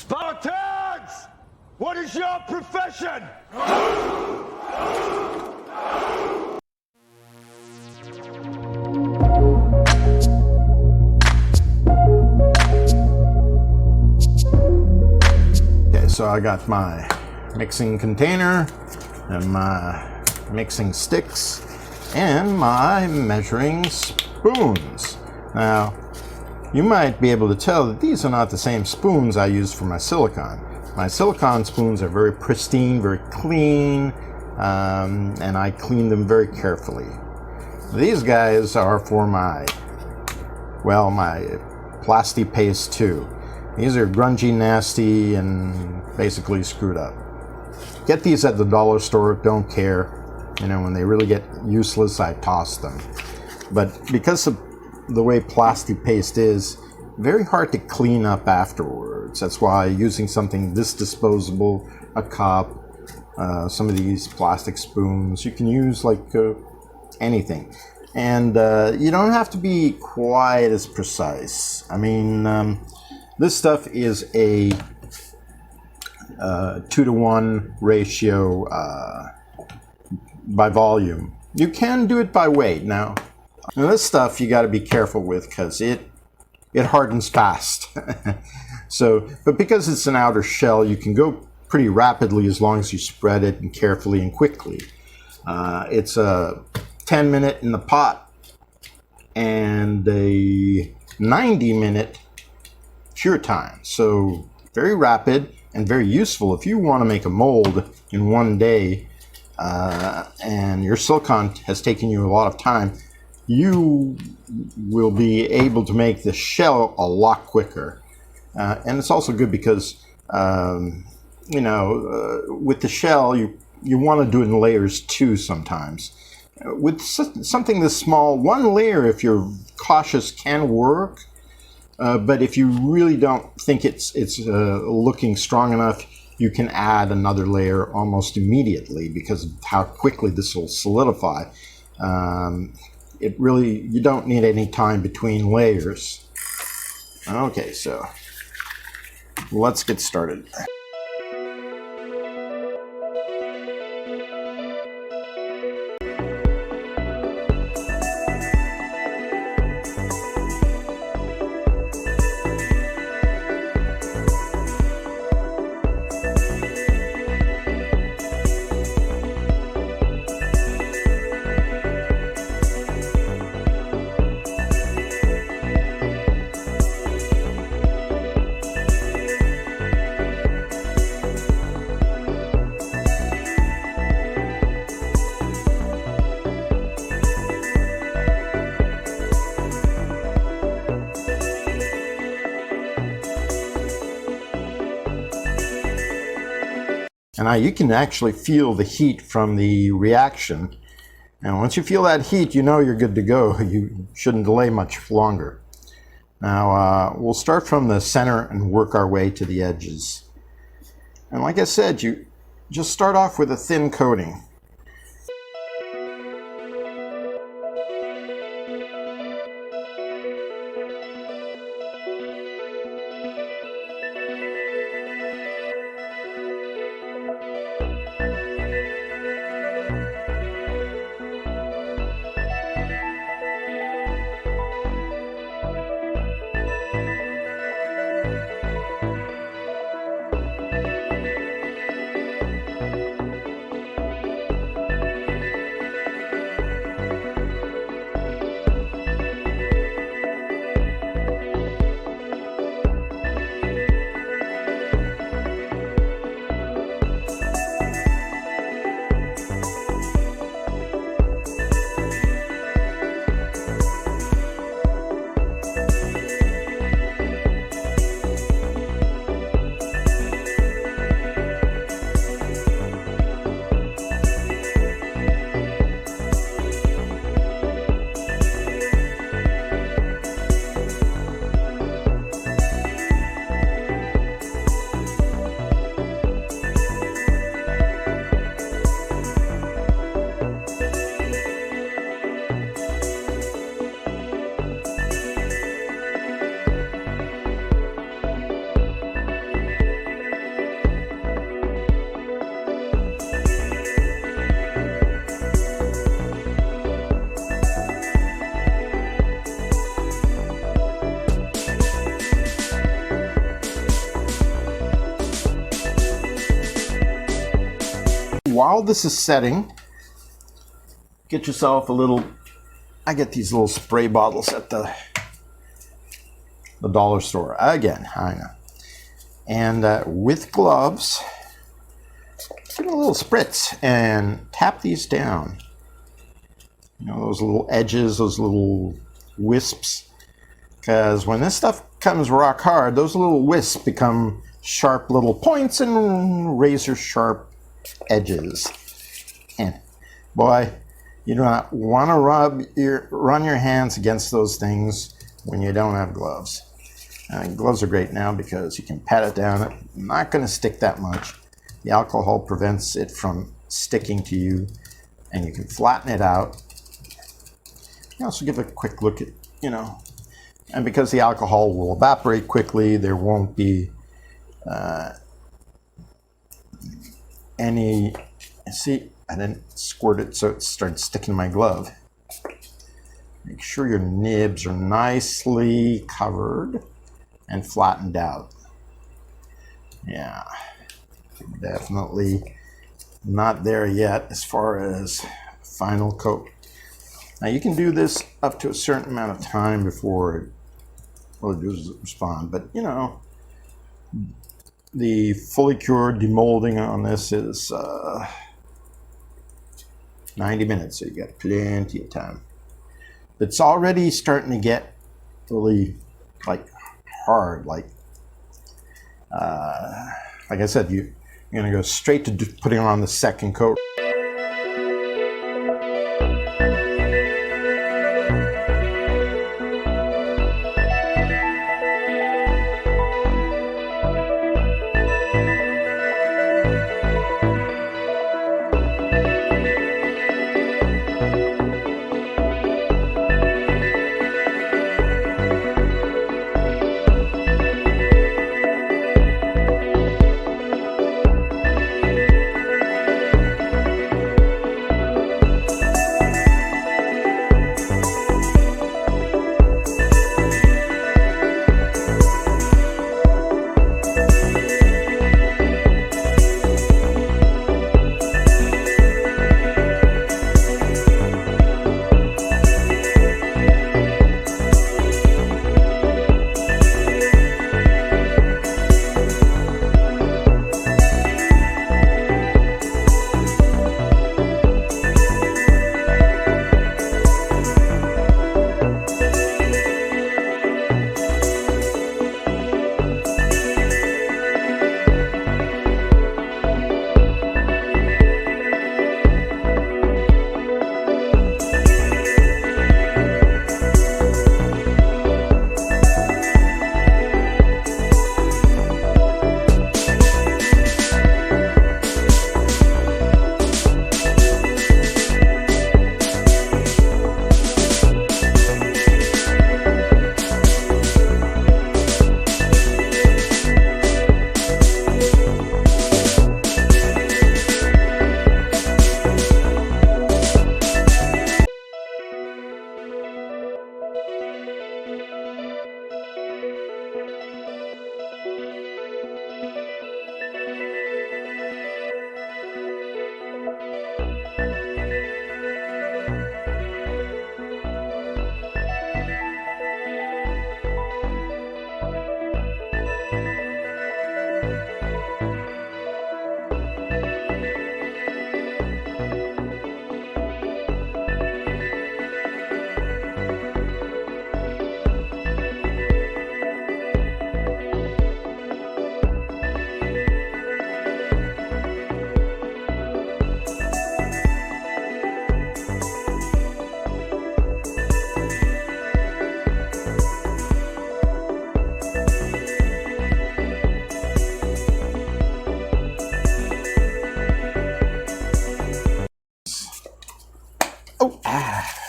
Spartans! What is your profession? Okay, so I got my mixing container and my mixing sticks and my measuring spoons. Now, you might be able to tell that these are not the same spoons I use for my silicone. My silicone spoons are very pristine, very clean, and I clean them very carefully. These guys are for my Plasti Paste II. These are grungy, nasty, and basically screwed up. Get these at the dollar store, don't care. You know, when they really get useless, I toss them. But because of the way Plasti Paste is, very hard to clean up afterwards. That's why using something this disposable, a cup, some of these plastic spoons, you can use like anything. And you don't have to be quite as precise. I mean, this stuff is a 2-to-1 ratio by volume. You can do it by weight. Now this stuff you got to be careful with because it hardens fast. But because it's an outer shell, you can go pretty rapidly as long as you spread it and carefully and quickly. It's a 10-minute in the pot and a 90-minute cure time. So very rapid and very useful if you want to make a mold in one day and your silicone has taken you a lot of time. You will be able to make the shell a lot quicker. And it's also good because, with the shell, you want to do it in layers too sometimes. With something this small, one layer, if you're cautious, can work. But if you really don't think it's looking strong enough, you can add another layer almost immediately because of how quickly this will solidify. You don't need any time between layers. Okay, so let's get started. And now you can actually feel the heat from the reaction. And once you feel that heat, you know you're good to go. You shouldn't delay much longer. Now, we'll start from the center and work our way to the edges. And like I said, you just start off with a thin coating. while this is setting, get yourself a little, I get these little spray bottles at the dollar store. Again, I know. And with gloves, give it a little spritz and tap these down. You know, those little edges, those little wisps. Because when this stuff comes rock hard, those little wisps become sharp little points and razor sharp edges. And boy, you do not want to run your hands against those things when you don't have gloves. Gloves are great now because you can pat it down. It's not going to stick that much. The alcohol prevents it from sticking to you, and you can flatten it out. You also give a quick look at, you know, and because the alcohol will evaporate quickly, there won't be any, see, I didn't squirt it so it started sticking to my glove. Make sure your nibs are nicely covered and flattened out. Yeah, definitely not there yet as far as final coat. Now you can do this up to a certain amount of time before all it does is respond, but you know, the fully cured demolding on this is 90 minutes, so you got plenty of time. It's already starting to get really like hard, like I said, you're gonna go straight to putting on the second coat.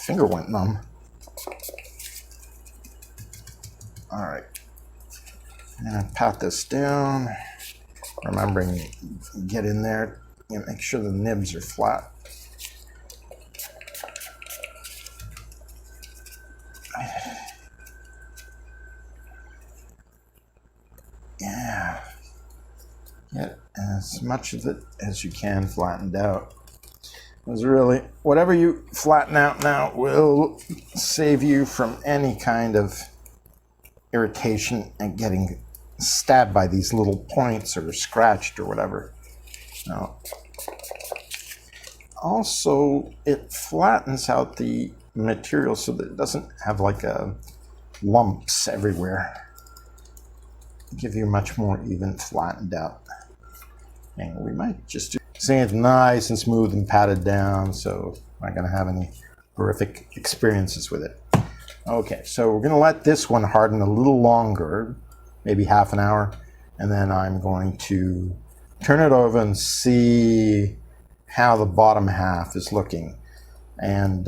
Finger went numb. All right, and pat this down, remembering get in there and make sure the nibs are flat. Yeah, Get as much of it as you can flattened out. Because really, whatever you flatten out now will save you from any kind of irritation and getting stabbed by these little points or scratched or whatever. Now, also, it flattens out the material so that it doesn't have like lumps everywhere. Give you much more even flattened out. And we might just do, seeing it's nice and smooth and patted down, so I'm not going to have any horrific experiences with it. Okay, so we're going to let this one harden a little longer, maybe half an hour, and then I'm going to turn it over and see how the bottom half is looking, and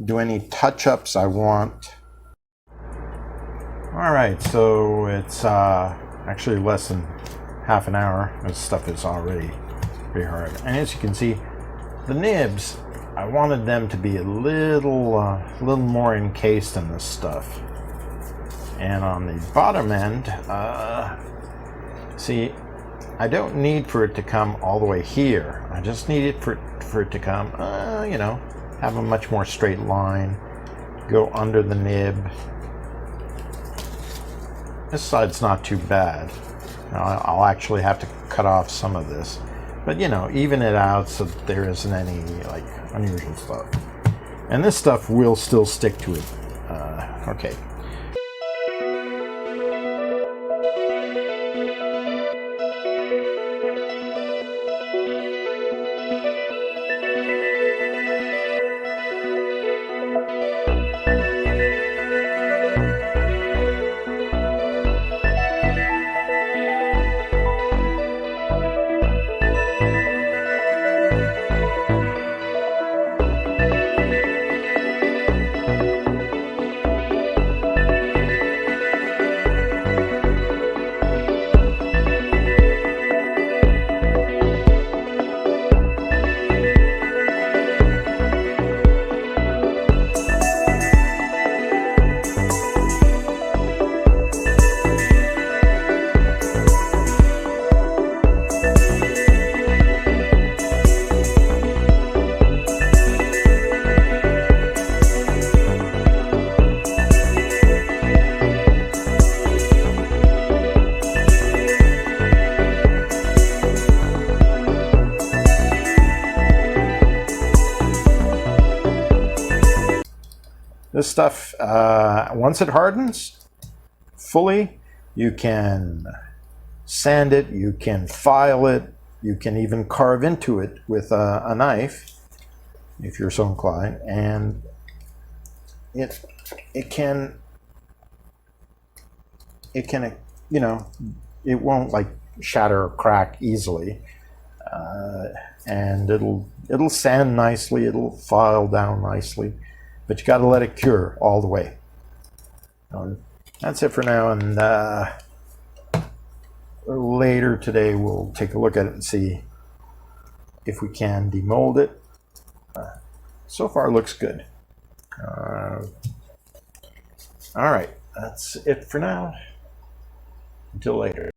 do any touch-ups I want. All right, so it's actually less than half an hour. This stuff is already pretty hard. And as you can see, the nibs, I wanted them to be a little more encased in this stuff. And on the bottom end, see, I don't need for it to come all the way here. I just need it for it to come, you know, have a much more straight line, go under the nib. This side's not too bad. I'll actually have to cut off some of this, but you know, even it out so that there isn't any like unusual stuff. And this stuff will still stick to it. Okay. This stuff, once it hardens fully, you can sand it, you can file it, you can even carve into it with a knife, if you're so inclined, and it can, you know, it won't like shatter or crack easily, and it'll sand nicely, it'll file down nicely. But you got to let it cure all the way. That's it for now, and later today we'll take a look at it and see if we can demold it. So far, it looks good. All right, that's it for now. Until later.